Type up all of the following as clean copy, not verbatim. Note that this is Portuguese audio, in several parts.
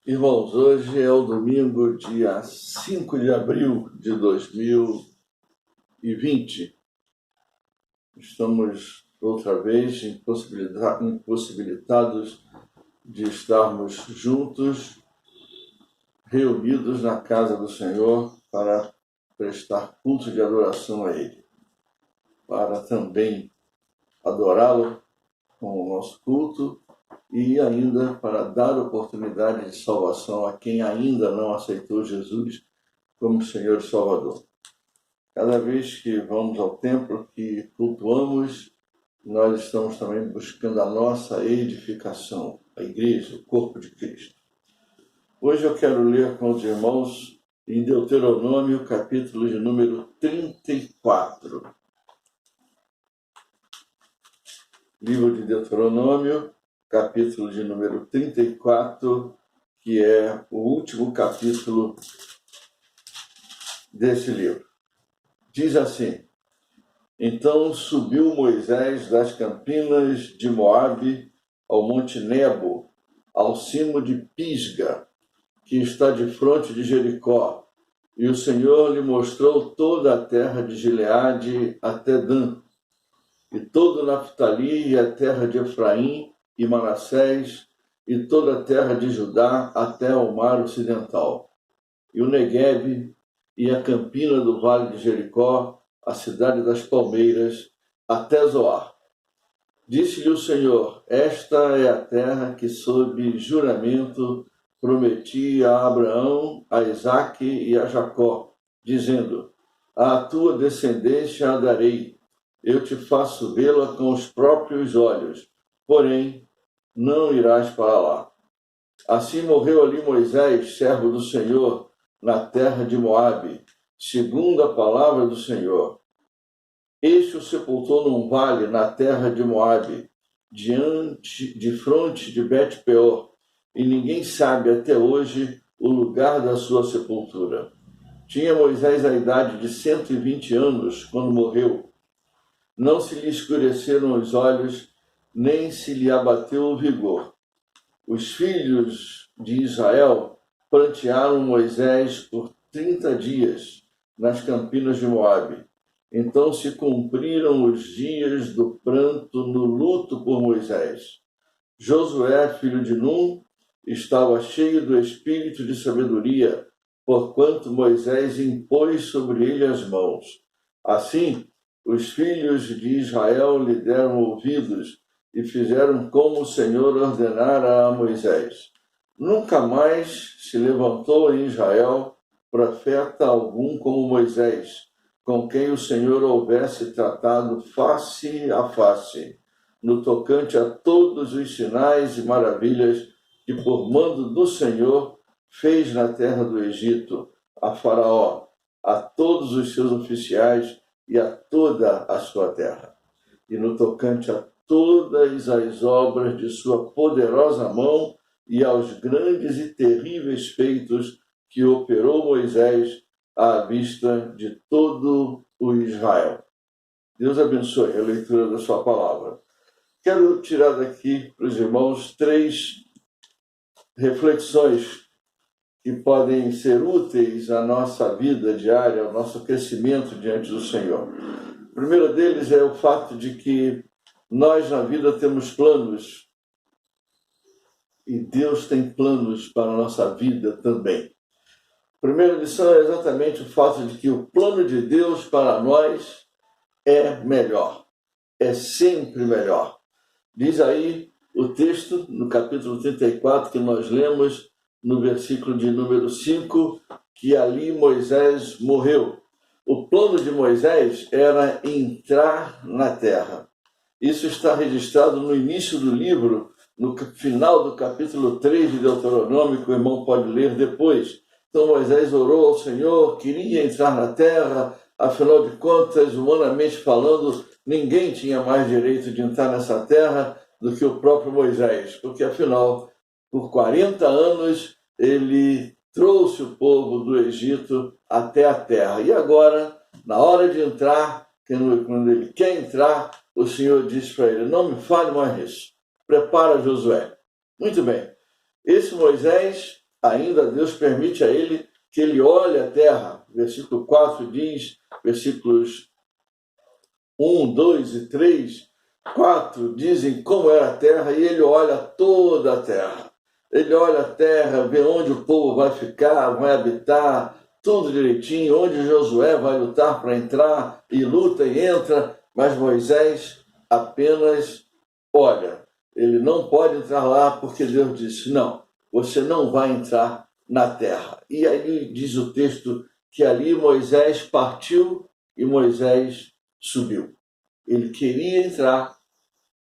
Irmãos, hoje é o domingo, dia 5 de abril de 2020. Estamos outra vez impossibilitados de estarmos juntos, reunidos na casa do Senhor para prestar culto de adoração a Ele, para também adorá-lo com o nosso culto e ainda para dar oportunidade de salvação a quem ainda não aceitou Jesus como Senhor e Salvador. Cada vez que vamos ao templo, que cultuamos, nós estamos também buscando a nossa edificação, a igreja, o corpo de Cristo. Hoje eu quero ler com os irmãos em Deuteronômio, capítulo de número 34. Livro de Deuteronômio, capítulo de número 34, que é o último capítulo desse livro. Diz assim: Então subiu Moisés das campinas de Moabe ao monte Nebo, ao cimo de Pisga, que está de fronte de Jericó, e o Senhor lhe mostrou toda a terra de Gileade até Dan, e todo Naftali e a terra de Efraim e Manassés, e toda a terra de Judá até ao mar ocidental, e o Neguebe, e a campina do vale de Jericó, a cidade das palmeiras, até Zoar. Disse-lhe o Senhor: Esta é a terra que, sob juramento, prometi a Abraão, a Isaque e a Jacó, dizendo: À tua descendência a darei, eu te faço vê-la com os próprios olhos, porém não irás para lá. Assim morreu ali Moisés, servo do Senhor, na terra de Moabe, segundo a palavra do Senhor. Este o sepultou num vale na terra de Moabe, de fronte de Bet-peor, e ninguém sabe até hoje o lugar da sua sepultura. Tinha Moisés a idade de 120 anos quando morreu. Não se lhe escureceram os olhos, nem se lhe abateu o vigor. Os filhos de Israel prantearam Moisés por 30 dias nas campinas de Moabe. Então se cumpriram os dias do pranto no luto por Moisés. Josué, filho de Num, estava cheio do espírito de sabedoria, porquanto Moisés impôs sobre ele as mãos. Assim, os filhos de Israel lhe deram ouvidos e fizeram como o Senhor ordenara a Moisés. Nunca mais se levantou em Israel profeta algum como Moisés, com quem o Senhor houvesse tratado face a face, no tocante a todos os sinais e maravilhas que, por mando do Senhor, fez na terra do Egito, a Faraó, a todos os seus oficiais e a toda a sua terra. E no tocante a todas as obras de sua poderosa mão e aos grandes e terríveis feitos que operou Moisés à vista de todo o Israel. Deus abençoe a leitura da sua palavra. Quero tirar daqui para os irmãos 3 reflexões que podem ser úteis à nossa vida diária, ao nosso crescimento diante do Senhor. O primeiro deles é o fato de que nós na vida temos planos e Deus tem planos para a nossa vida também. A primeira lição é exatamente o fato de que o plano de Deus para nós é melhor, é sempre melhor. Diz aí o texto, no capítulo 34, que nós lemos, no versículo de número 5, que ali Moisés morreu. O plano de Moisés era entrar na terra. Isso está registrado no início do livro, no final do capítulo 3 de Deuteronômio, que o irmão pode ler depois. Então Moisés orou ao Senhor, queria entrar na terra, afinal de contas, humanamente falando, ninguém tinha mais direito de entrar nessa terra do que o próprio Moisés, porque afinal, por 40 anos, ele trouxe o povo do Egito até a terra. E agora, na hora de entrar, quando ele quer entrar, o Senhor disse para ele: não me fale mais nisso, prepara Josué. Muito bem, esse Moisés ainda Deus permite a ele que ele olhe a terra. Versículo 4 diz, versículos 1, 2 e 3, 4 dizem como era a terra, e ele olha toda a terra. Ele olha a terra, vê onde o povo vai ficar, vai habitar, tudo direitinho, onde Josué vai lutar para entrar, e luta e entra, mas Moisés apenas olha. Ele não pode entrar lá porque Deus disse, não, você não vai entrar na terra. E aí diz o texto que ali Moisés partiu e Moisés subiu. Ele queria entrar,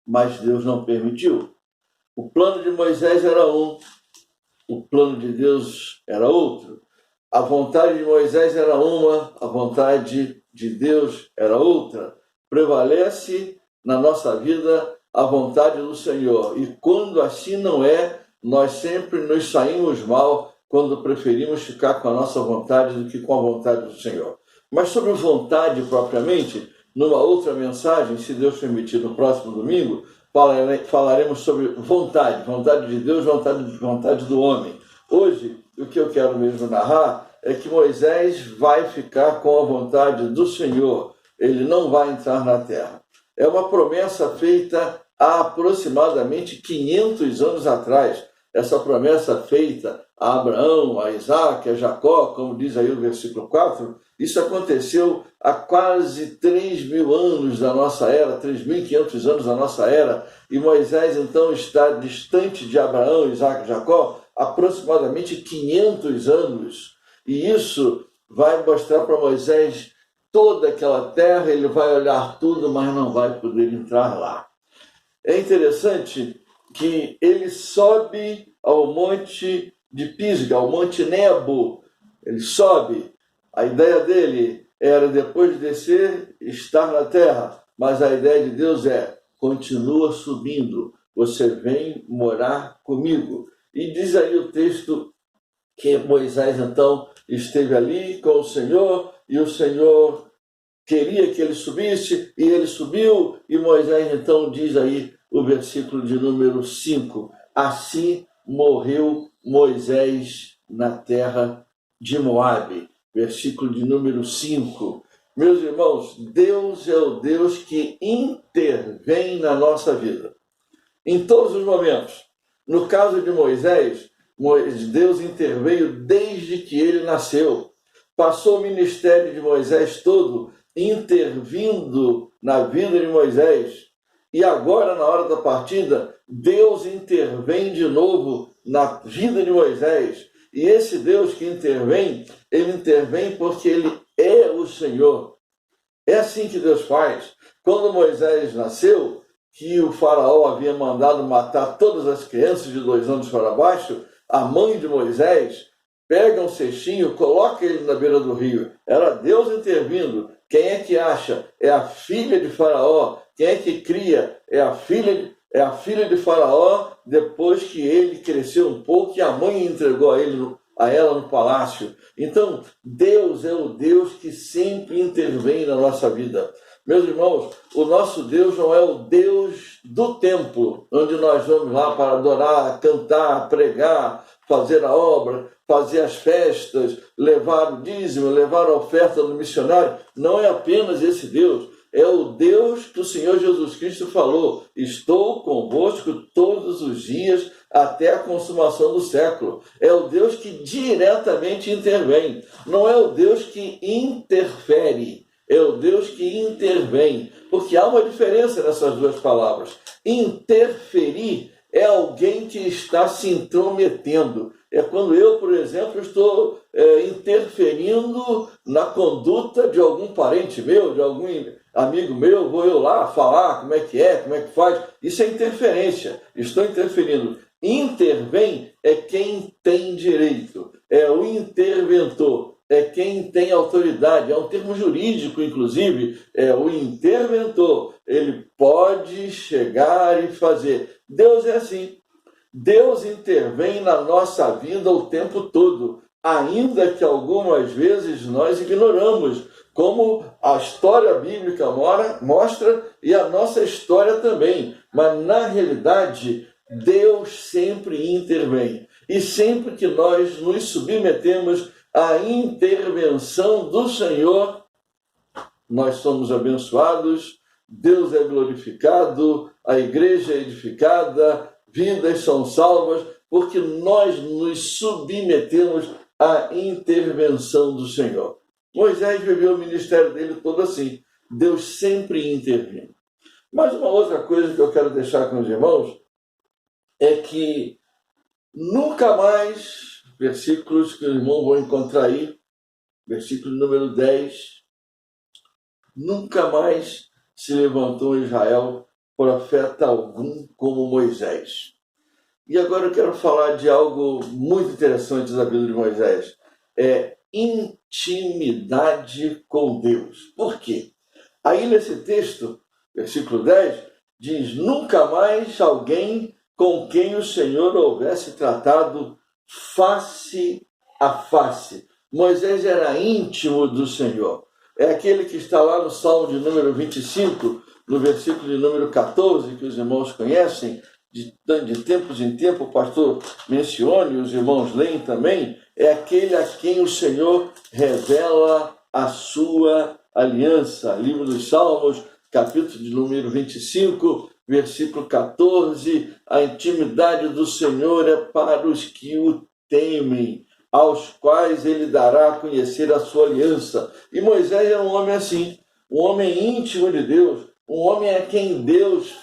mas Deus não permitiu. O plano de Moisés era um, o plano de Deus era outro. A vontade de Moisés era uma, a vontade de Deus era outra. Prevalece na nossa vida a vontade do Senhor. E quando assim não é, nós sempre nos saímos mal quando preferimos ficar com a nossa vontade do que com a vontade do Senhor. Mas sobre vontade propriamente, numa outra mensagem, se Deus permitir, no próximo domingo, falaremos sobre vontade de Deus, vontade do homem. Hoje, o que eu quero mesmo narrar é que Moisés vai ficar com a vontade do Senhor. Ele não vai entrar na terra. É uma promessa feita há aproximadamente 500 anos atrás. Essa promessa feita a Abraão, a Isaac, a Jacó, como diz aí o versículo 4, isso aconteceu há quase 3.000 anos da nossa era, 3.500 anos da nossa era, e Moisés então está distante de Abraão, Isaac e Jacó aproximadamente 500 anos. E isso vai mostrar para Moisés toda aquela terra, ele vai olhar tudo, mas não vai poder entrar lá. É interessante que ele sobe ao monte de Pisga, ao monte Nebo. Ele sobe. A ideia dele era, depois de descer, estar na terra. Mas a ideia de Deus é, continua subindo. Você vem morar comigo. E diz aí o texto que Moisés, então, esteve ali com o Senhor, e o Senhor queria que ele subisse, e ele subiu, e Moisés, então, diz aí o versículo de número 5, assim morreu Moisés na terra de Moabe. Versículo de número 5. Meus irmãos, Deus é o Deus que intervém na nossa vida, em todos os momentos. No caso de Moisés, Deus interveio desde que ele nasceu. Passou o ministério de Moisés todo intervindo na vida de Moisés. E agora, na hora da partida, Deus intervém de novo na vida de Moisés. E esse Deus que intervém, ele intervém porque ele é o Senhor. É assim que Deus faz. Quando Moisés nasceu, que o faraó havia mandado matar todas as crianças de 2 anos para baixo, a mãe de Moisés pega um cestinho, coloca ele na beira do rio. Era Deus intervindo. Quem é que acha? É a filha de Faraó. Quem é que cria? É a filha de Faraó, depois que ele cresceu um pouco e a mãe entregou a ela no palácio. Então, Deus é o Deus que sempre intervém na nossa vida. Meus irmãos, o nosso Deus não é o Deus do templo, onde nós vamos lá para adorar, cantar, pregar, fazer a obra, fazer as festas, levar o dízimo, levar a oferta do missionário. Não é apenas esse Deus. É o Deus que o Senhor Jesus Cristo falou, estou convosco todos os dias até a consumação do século. É o Deus que diretamente intervém. Não é o Deus que interfere, é o Deus que intervém. Porque há uma diferença nessas duas palavras. Interferir é alguém que está se intrometendo. É quando eu, por exemplo, estou interferindo na conduta de algum parente meu, de algum amigo meu, vou eu lá falar como é que faz. Isso é interferência, estou interferindo. Intervém é quem tem direito, é o interventor, é quem tem autoridade, é um termo jurídico, inclusive, é o interventor. Ele pode chegar e fazer. Deus é assim. Deus intervém na nossa vida o tempo todo, ainda que algumas vezes nós ignoramos, como a história bíblica mostra e a nossa história também. Mas, na realidade, Deus sempre intervém. E sempre que nós nos submetemos à intervenção do Senhor, nós somos abençoados, Deus é glorificado, a igreja é edificada, vidas são salvas, porque nós nos submetemos à intervenção do Senhor. Moisés viveu o ministério dele todo assim. Deus sempre intervindo. Mas uma outra coisa que eu quero deixar com os irmãos é que nunca mais, versículos que os irmãos vão encontrar aí, versículo número 10, nunca mais se levantou em Israel profeta algum como Moisés. E agora eu quero falar de algo muito interessante da vida de Moisés. É intimidade com Deus. Por quê? Aí nesse texto, versículo 10, diz: nunca mais alguém com quem o Senhor houvesse tratado face a face. Moisés era íntimo do Senhor. É aquele que está lá no Salmo de número 25, no versículo de número 14, que os irmãos conhecem, de tempos em tempo o pastor menciona e os irmãos leem também, é aquele a quem o Senhor revela a sua aliança. Livro dos Salmos, capítulo de número 25, versículo 14, a intimidade do Senhor é para os que o temem, aos quais ele dará a conhecer a sua aliança. E Moisés era um homem assim, um homem íntimo de Deus, um homem a quem Deus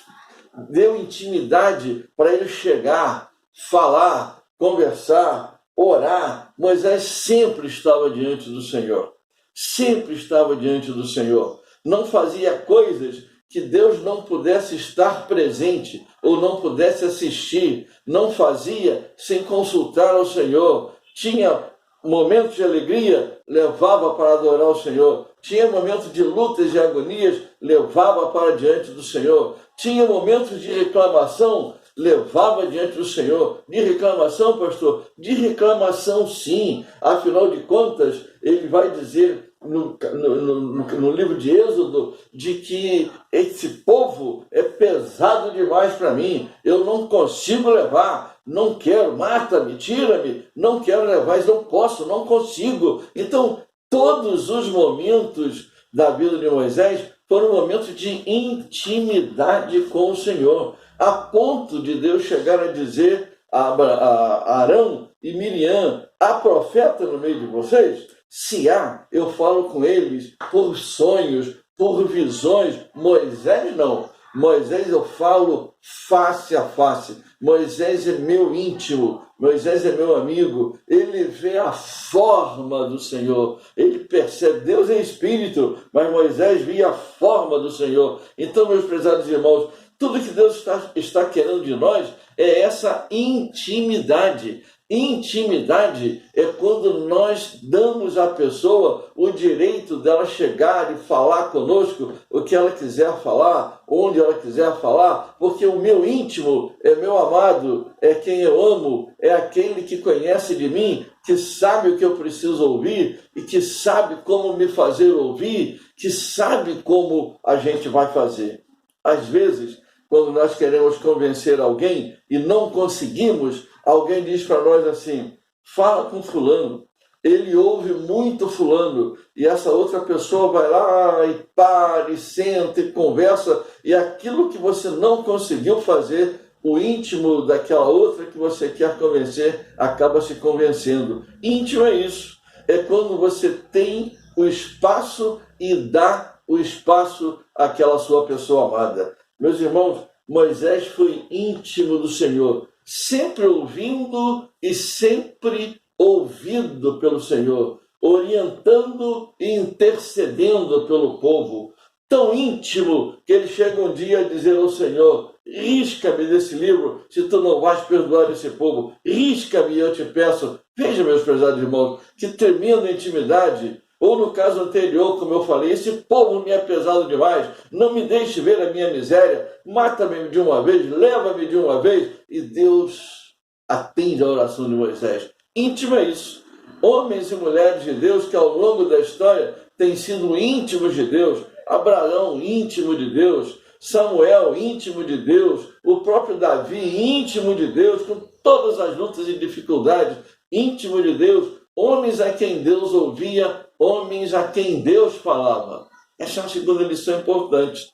deu intimidade para ele chegar, falar, conversar, orar. Moisés sempre estava diante do Senhor. Sempre estava diante do Senhor. Não fazia coisas que Deus não pudesse estar presente ou não pudesse assistir. Não fazia sem consultar ao Senhor. Tinha momentos de alegria, levava para adorar o Senhor. Tinha momentos de lutas e agonias, levava para diante do Senhor. Tinha momentos de reclamação, levava diante do Senhor. De reclamação, pastor? De reclamação, sim. Afinal de contas, ele vai dizer no livro de Êxodo de que esse povo é pesado demais para mim. Eu não consigo levar. Não quero, mata-me, tira-me. Não quero levar, não posso, não consigo. Então, todos os momentos da vida de Moisés foram momentos de intimidade com o Senhor, a ponto de Deus chegar a dizer a Arão e Miriam: há profeta no meio de vocês? Se há, eu falo com eles por sonhos, por visões. Moisés não. Moisés eu falo face a face. Moisés é meu íntimo, Moisés é meu amigo. Ele vê a forma do Senhor, ele percebe. Deus é espírito, mas Moisés via a forma do Senhor. Então, meus prezados irmãos, tudo que Deus está querendo de nós é essa intimidade. Intimidade é quando nós damos à pessoa o direito dela chegar e falar conosco o que ela quiser falar, onde ela quiser falar, porque o meu íntimo é meu amado, é quem eu amo, é aquele que conhece de mim, que sabe o que eu preciso ouvir e que sabe como me fazer ouvir, que sabe como a gente vai fazer. Às vezes, quando nós queremos convencer alguém e não conseguimos, alguém diz para nós assim: fala com fulano, ele ouve muito fulano, e essa outra pessoa vai lá e para, e senta e conversa, e aquilo que você não conseguiu fazer, o íntimo daquela outra que você quer convencer acaba se convencendo. Íntimo é isso, é quando você tem o espaço e dá o espaço àquela sua pessoa amada. Meus irmãos, Moisés foi íntimo do Senhor, sempre ouvindo e sempre ouvido pelo Senhor, orientando e intercedendo pelo povo. Tão íntimo que ele chega um dia a dizer ao Senhor: risca-me desse livro se tu não vais perdoar esse povo. Risca-me, eu te peço. Veja, meus prezados irmãos, que tremenda intimidade. Ou no caso anterior, como eu falei, esse povo me é pesado demais, não me deixe ver a minha miséria, mata-me de uma vez, leva-me de uma vez. E Deus atende a oração de Moisés. Íntimo é isso. Homens e mulheres de Deus que ao longo da história têm sido íntimos de Deus. Abraão, íntimo de Deus. Samuel, íntimo de Deus, o próprio Davi, íntimo de Deus, com todas as lutas e dificuldades, íntimo de Deus, homens a quem Deus ouvia, homens a quem Deus falava. Essa é uma segunda lição importante.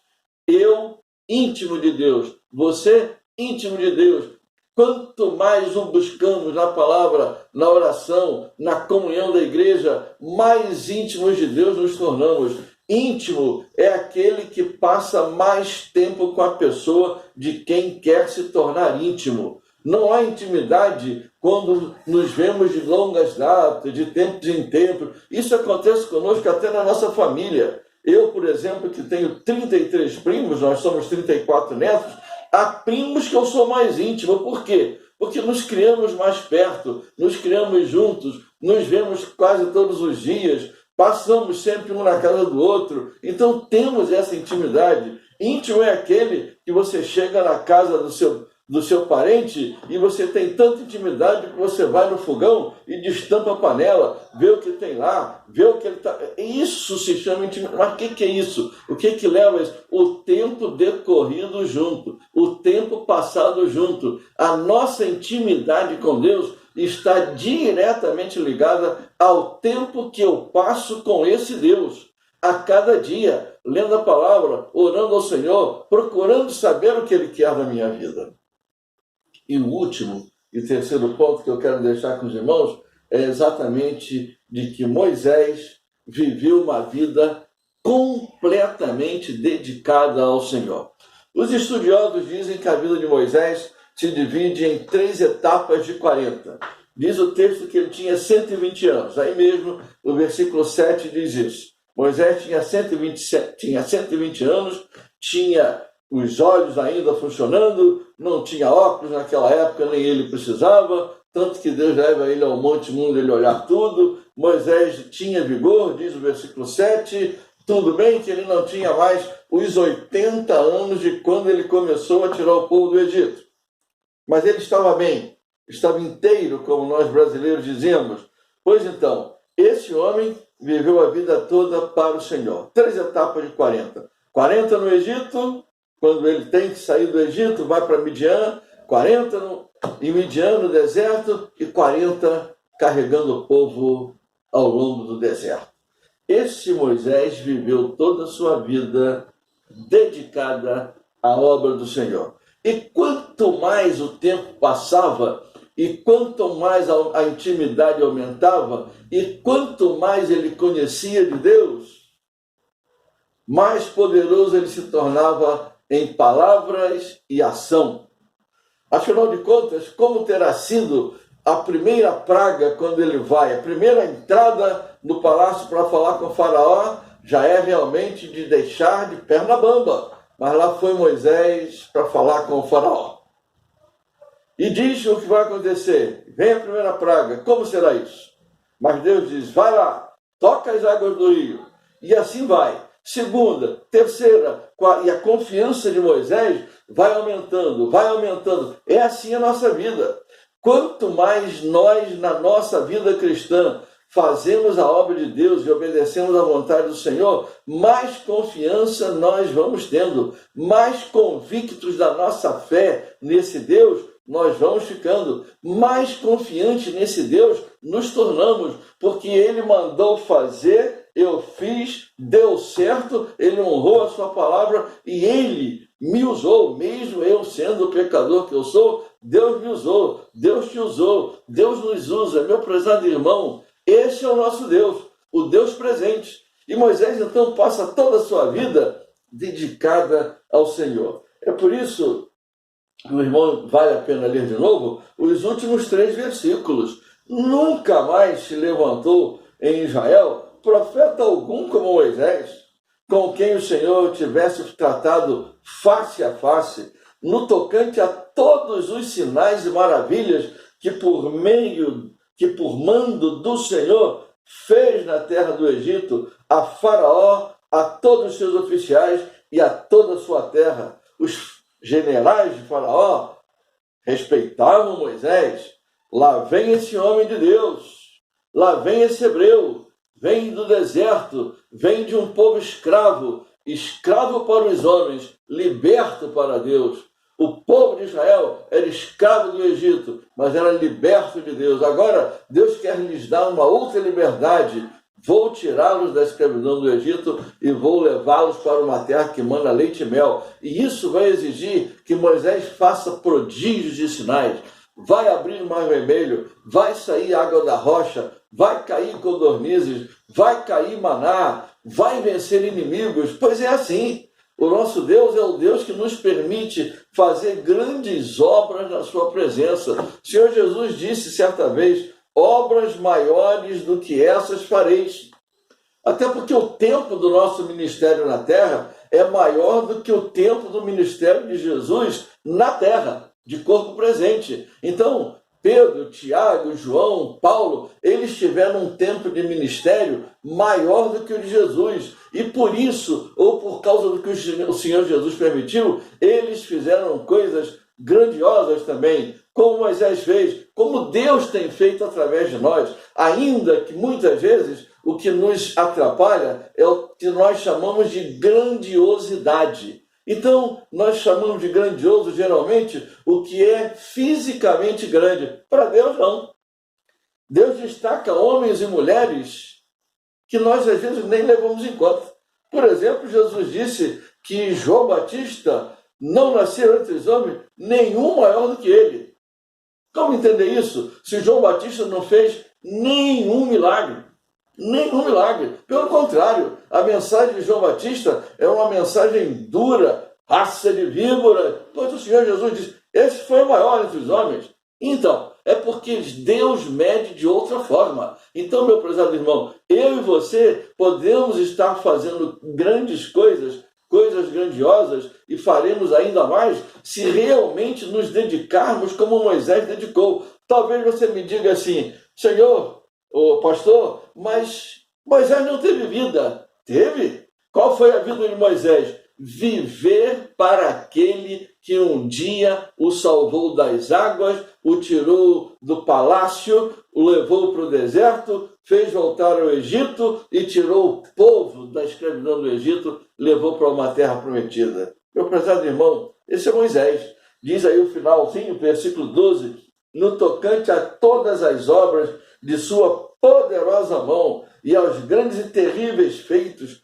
Eu, íntimo de Deus, você, íntimo de Deus. Quanto mais o buscamos na palavra, na oração, na comunhão da igreja, mais íntimos de Deus nos tornamos. Íntimo é aquele que passa mais tempo com a pessoa de quem quer se tornar íntimo. Não há intimidade quando nos vemos de longas datas, de tempos em tempos. Isso acontece conosco até na nossa família. Eu, por exemplo, que tenho 33 primos, nós somos 34 netos, há primos que eu sou mais íntimo. Por quê? Porque nos criamos mais perto, nos criamos juntos, nos vemos quase todos os dias, passamos sempre um na casa do outro. Então temos essa intimidade. Íntimo é aquele que você chega na casa do seu parente e você tem tanta intimidade que você vai no fogão e destampa a panela, vê o que tem lá, vê o que ele está... Isso se chama intimidade. Mas o que é isso? O que leva a isso? O tempo decorrido junto, o tempo passado junto. A nossa intimidade com Deus está diretamente ligada ao tempo que eu passo com esse Deus. A cada dia, lendo a palavra, orando ao Senhor, procurando saber o que Ele quer da minha vida. E o último e terceiro ponto que eu quero deixar com os irmãos é exatamente de que Moisés viveu uma vida completamente dedicada ao Senhor. Os estudiosos dizem que a vida de Moisés se divide em 3 etapas de 40. Diz o texto que ele tinha 120 anos. Aí mesmo, o versículo 7 diz isso. Moisés tinha 120 anos, tinha os olhos ainda funcionando, não tinha óculos naquela época, nem ele precisava, tanto que Deus leva ele ao monte mundo, ele olhar tudo. Moisés tinha vigor, diz o versículo 7, tudo bem que ele não tinha mais os 80 anos de quando ele começou a tirar o povo do Egito. Mas ele estava bem, estava inteiro, como nós brasileiros dizemos. Pois então, esse homem viveu a vida toda para o Senhor. 3 etapas de 40. 40 no Egito, quando ele tem que sair do Egito, vai para Midian, 40 em Midian, no deserto, e 40 carregando o povo ao longo do deserto. Esse Moisés viveu toda a sua vida dedicada à obra do Senhor. E quanto mais o tempo passava, e quanto mais a intimidade aumentava, e quanto mais ele conhecia de Deus, mais poderoso ele se tornava em palavras e ação. Afinal de contas, como terá sido a primeira praga quando ele vai? A primeira entrada no palácio para falar com o faraó já é realmente de deixar de perna bamba. Mas lá foi Moisés para falar com o faraó. E diz o que vai acontecer. Vem a primeira praga. Como será isso? Mas Deus diz, vai lá, toca as águas do rio. E assim vai. Segunda, terceira, e a confiança de Moisés vai aumentando, vai aumentando. É assim a nossa vida. Quanto mais nós, na nossa vida cristã, fazemos a obra de Deus e obedecemos à vontade do Senhor, mais confiança nós vamos tendo, mais convictos da nossa fé nesse Deus nós vamos ficando, mais confiantes nesse Deus nos tornamos, porque Ele mandou fazer, eu fiz, deu certo, Ele honrou a sua palavra e Ele me usou, mesmo eu sendo o pecador que eu sou, Deus me usou, Deus te usou, Deus nos usa, meu prezado irmão. Esse é o nosso Deus, o Deus presente. E Moisés, então, passa toda a sua vida dedicada ao Senhor. É por isso que o irmão vale a pena ler de novo os últimos 3 versículos. Nunca mais se levantou em Israel profeta algum como Moisés, com quem o Senhor tivesse tratado face a face, no tocante a todos os sinais e maravilhas que por mando do Senhor fez na terra do Egito, a Faraó, a todos os seus oficiais e a toda a sua terra. Os generais de Faraó respeitavam Moisés. Lá vem esse homem de Deus, lá vem esse hebreu, vem do deserto, vem de um povo escravo, escravo para os homens, liberto para Deus. O povo de Israel era escravo do Egito, mas era liberto de Deus. Agora, Deus quer lhes dar uma outra liberdade. Vou tirá-los da escravidão do Egito e vou levá-los para uma terra que manda leite e mel. E isso vai exigir que Moisés faça prodígios e sinais. Vai abrir o mar vermelho, vai sair água da rocha, vai cair codornizes, vai cair maná, vai vencer inimigos. Pois é assim. O nosso Deus é o Deus que nos permite fazer grandes obras na sua presença. O Senhor Jesus disse certa vez: obras maiores do que essas fareis. Até porque o tempo do nosso ministério na terra é maior do que o tempo do ministério de Jesus na terra, de corpo presente. Então, Pedro, Tiago, João, Paulo, eles tiveram um tempo de ministério maior do que o de Jesus. E por isso, ou por causa do que o Senhor Jesus permitiu, eles fizeram coisas grandiosas também, como Moisés fez, como Deus tem feito através de nós, ainda que muitas vezes o que nos atrapalha é o que nós chamamos de grandiosidade. Então, nós chamamos de grandioso, geralmente, o que é fisicamente grande. Para Deus, não. Deus destaca homens e mulheres que nós, às vezes, nem levamos em conta. Por exemplo, Jesus disse que João Batista não nasceu entre os homens nenhum maior do que ele. Como entender isso? Se João Batista não fez nenhum milagre. Nenhum milagre. Pelo contrário, a mensagem de João Batista é uma mensagem dura, raça de víbora. Pois o Senhor Jesus disse: esse foi o maior entre os homens. Então, é porque Deus mede de outra forma. Então, meu prezado irmão, eu e você podemos estar fazendo grandes coisas, coisas grandiosas, e faremos ainda mais se realmente nos dedicarmos como Moisés dedicou. Talvez você me diga assim: Senhor, ô pastor, mas Moisés não teve vida. Teve? Qual foi a vida de Moisés? Viver para aquele que um dia o salvou das águas, o tirou do palácio, o levou para o deserto, fez voltar ao Egito e tirou o povo da escravidão do Egito, levou para uma terra prometida. Meu prezado irmão, esse é Moisés. Diz aí o finalzinho, versículo 12, no tocante a todas as obras de sua poderosa mão e aos grandes e terríveis feitos,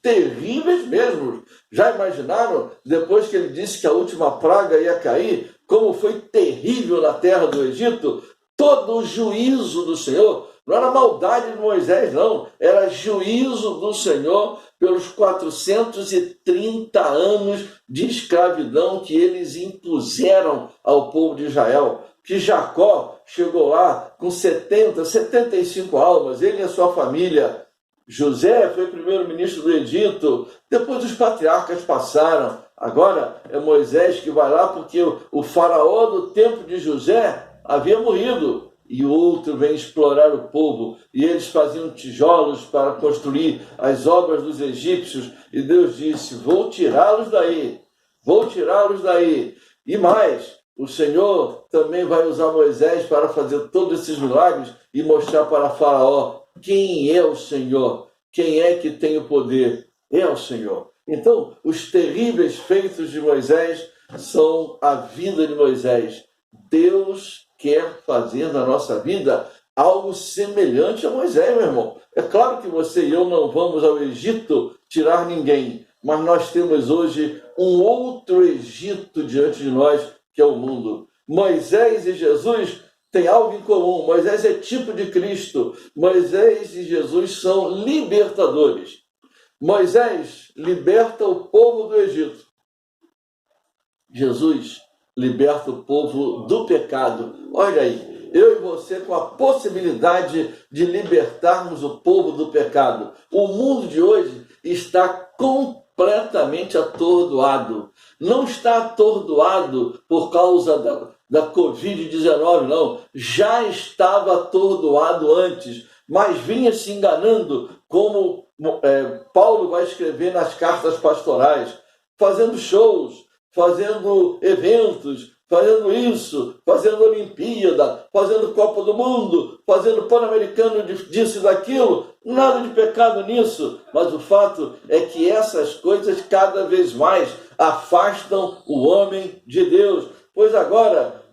terríveis mesmo. Já imaginaram, depois que ele disse que a última praga ia cair, como foi terrível na terra do Egito? Todo o juízo do Senhor, não era maldade de Moisés, não, era juízo do Senhor pelos 430 anos de escravidão que eles impuseram ao povo de Israel. Que Jacó chegou lá com 75 almas, ele e a sua família. José foi primeiro-ministro do Egito, depois os patriarcas passaram. Agora é Moisés que vai lá porque o faraó do tempo de José havia morrido. E o outro vem explorar o povo. E eles faziam tijolos para construir as obras dos egípcios. E Deus disse: vou tirá-los daí. E mais, o Senhor também vai usar Moisés para fazer todos esses milagres e mostrar para Faraó quem é o Senhor, quem é que tem o poder. É o Senhor. Então, os terríveis feitos de Moisés são a vida de Moisés. Deus quer fazer na nossa vida algo semelhante a Moisés, meu irmão. É claro que você e eu não vamos ao Egito tirar ninguém, mas nós temos hoje um outro Egito diante de nós, que é o mundo. Moisés e Jesus têm algo em comum. Moisés é tipo de Cristo. Moisés e Jesus são libertadores. Moisés liberta o povo do Egito. Jesus liberta o povo do pecado. Olha aí, eu e você com a possibilidade de libertarmos o povo do pecado. O mundo de hoje está completamente atordoado. Não está atordoado por causa da Covid-19, não. Já estava atordoado antes, mas vinha se enganando, como Paulo vai escrever nas cartas pastorais, fazendo shows, fazendo eventos, fazendo isso, fazendo Olimpíada, fazendo Copa do Mundo, fazendo Pan-Americano disso e daquilo. Nada de pecado nisso, mas o fato é que essas coisas cada vez mais afastam o homem de Deus. Pois agora,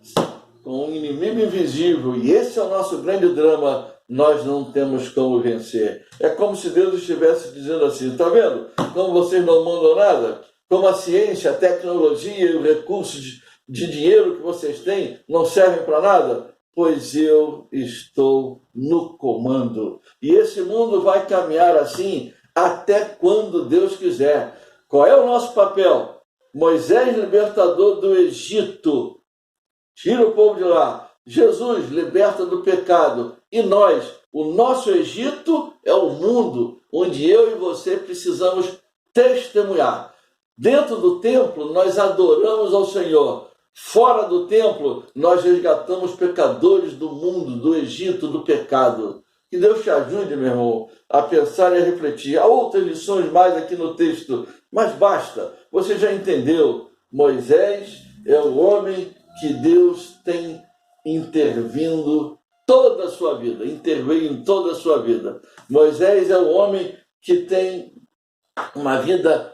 com um inimigo invisível, e esse é o nosso grande drama, nós não temos como vencer. É como se Deus estivesse dizendo assim, está vendo? Como vocês não mandam nada, como a ciência, a tecnologia e os recursos de dinheiro que vocês têm não servem para nada, pois eu estou no comando. E esse mundo vai caminhar assim até quando Deus quiser. Qual é o nosso papel? Moisés, libertador do Egito, tira o povo de lá. Jesus, liberta do pecado. E nós, o nosso Egito é o mundo onde eu e você precisamos testemunhar. Dentro do templo, nós adoramos ao Senhor. Fora do templo, nós resgatamos pecadores do mundo, do Egito, do pecado. Que Deus te ajude, meu irmão, a pensar e a refletir. Há outras lições mais aqui no texto, mas basta. Você já entendeu. Moisés é o homem que Deus tem intervindo toda a sua vida, interveio em toda a sua vida. Moisés é o homem que tem uma vida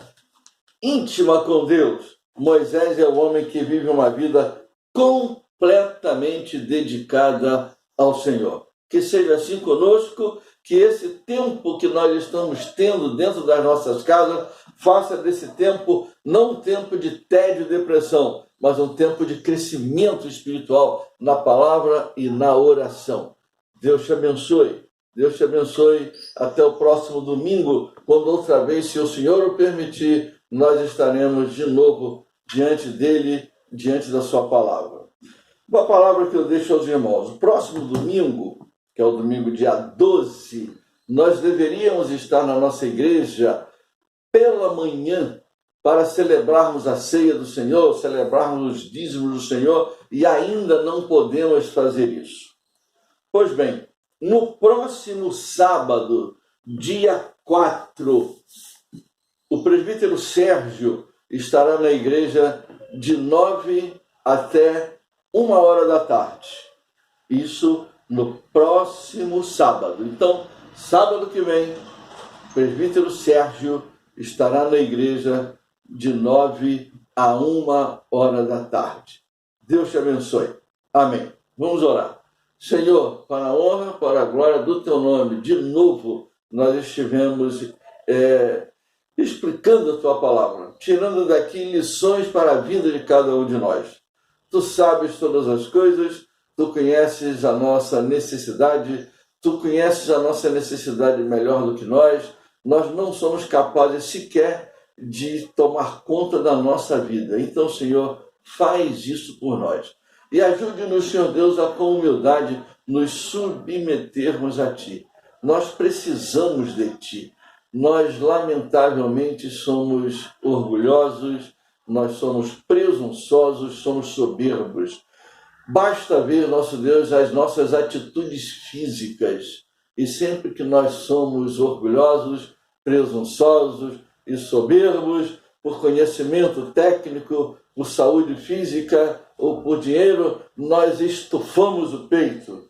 íntima com Deus. Moisés é o homem que vive uma vida completamente dedicada ao Senhor. Que seja assim conosco, que esse tempo que nós estamos tendo dentro das nossas casas, faça desse tempo não um tempo de tédio e depressão, mas um tempo de crescimento espiritual na palavra e na oração. Deus te abençoe. Deus te abençoe. Até o próximo domingo, quando outra vez, se o Senhor o permitir, nós estaremos de novo diante dele, diante da sua palavra. Uma palavra que eu deixo aos irmãos. O próximo domingo, que é o domingo dia 12, nós deveríamos estar na nossa igreja pela manhã para celebrarmos a ceia do Senhor, celebrarmos os dízimos do Senhor, e ainda não podemos fazer isso. Pois bem, no próximo sábado, dia 4, o presbítero Sérgio estará na igreja de 9 até 1h da tarde. Isso no próximo sábado. Então, sábado que vem, o presbítero Sérgio estará na igreja de 9 a 1h da tarde. Deus te abençoe. Amém. Vamos orar. Senhor, para a honra, para a glória do teu nome, de novo nós estivemos explicando a tua palavra, tirando daqui lições para a vida de cada um de nós. Tu sabes todas as coisas, tu conheces a nossa necessidade, tu conheces a nossa necessidade melhor do que nós não somos capazes sequer de tomar conta da nossa vida. Então, Senhor, faz isso por nós. E ajude-nos, Senhor Deus, a com humildade nos submetermos a Ti. Nós precisamos de Ti. Nós, lamentavelmente, somos orgulhosos, nós somos presunçosos, somos soberbos. Basta ver, nosso Deus, as nossas atitudes físicas. E sempre que nós somos orgulhosos, presunçosos e soberbos, por conhecimento técnico, por saúde física ou por dinheiro, nós estufamos o peito.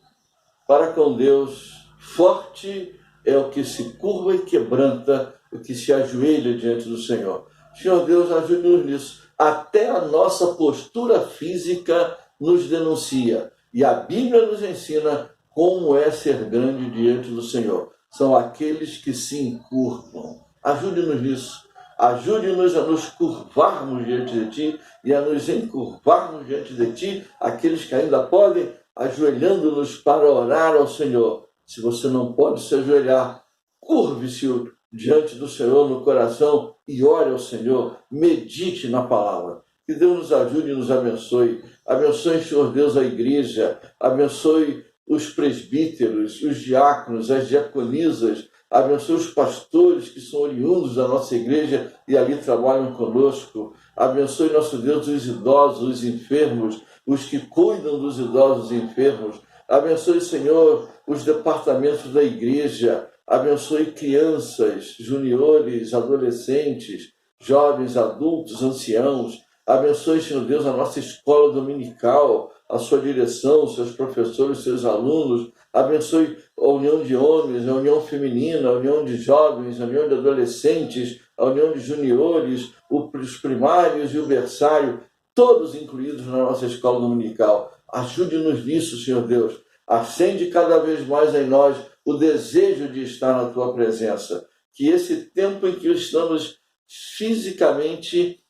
Para com Deus, forte é o que se curva e quebranta, o que se ajoelha diante do Senhor. Senhor Deus, ajude-nos nisso. Até a nossa postura física nos denuncia. E a Bíblia nos ensina como é ser grande diante do Senhor. São aqueles que se encurvam. Ajude-nos nisso. Ajude-nos a nos curvarmos diante de Ti e a nos encurvarmos diante de Ti, aqueles que ainda podem, ajoelhando-nos para orar ao Senhor. Se você não pode se ajoelhar, curve-se diante do Senhor no coração e ore ao Senhor. Medite na palavra. Que Deus nos ajude e nos abençoe. Abençoe, Senhor Deus, a igreja. Abençoe os presbíteros, os diáconos, as diaconisas. Abençoe os pastores que são oriundos da nossa igreja e ali trabalham conosco. Abençoe, nosso Deus, os idosos, os enfermos, os que cuidam dos idosos e enfermos. Abençoe, Senhor, os departamentos da igreja. Abençoe crianças, juniores, adolescentes, jovens, adultos, anciãos. Abençoe, Senhor Deus, a nossa escola dominical, a sua direção, seus professores, seus alunos. Abençoe a união de homens, a união feminina, a união de jovens, a união de adolescentes, a união de juniores, os primários e o berçário, todos incluídos na nossa escola dominical. Ajude-nos nisso, Senhor Deus. Acende cada vez mais em nós o desejo de estar na tua presença. Que esse tempo em que estamos fisicamente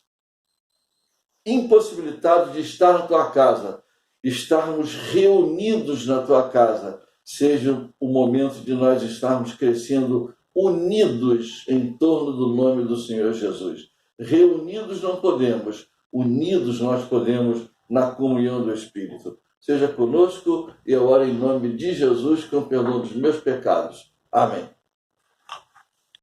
impossibilitados de estar na tua casa, estarmos reunidos na tua casa, seja o momento de nós estarmos crescendo unidos em torno do nome do Senhor Jesus. Reunidos não podemos, unidos nós podemos na comunhão do Espírito. Seja conosco e eu oro em nome de Jesus com perdão dos meus pecados. Amém.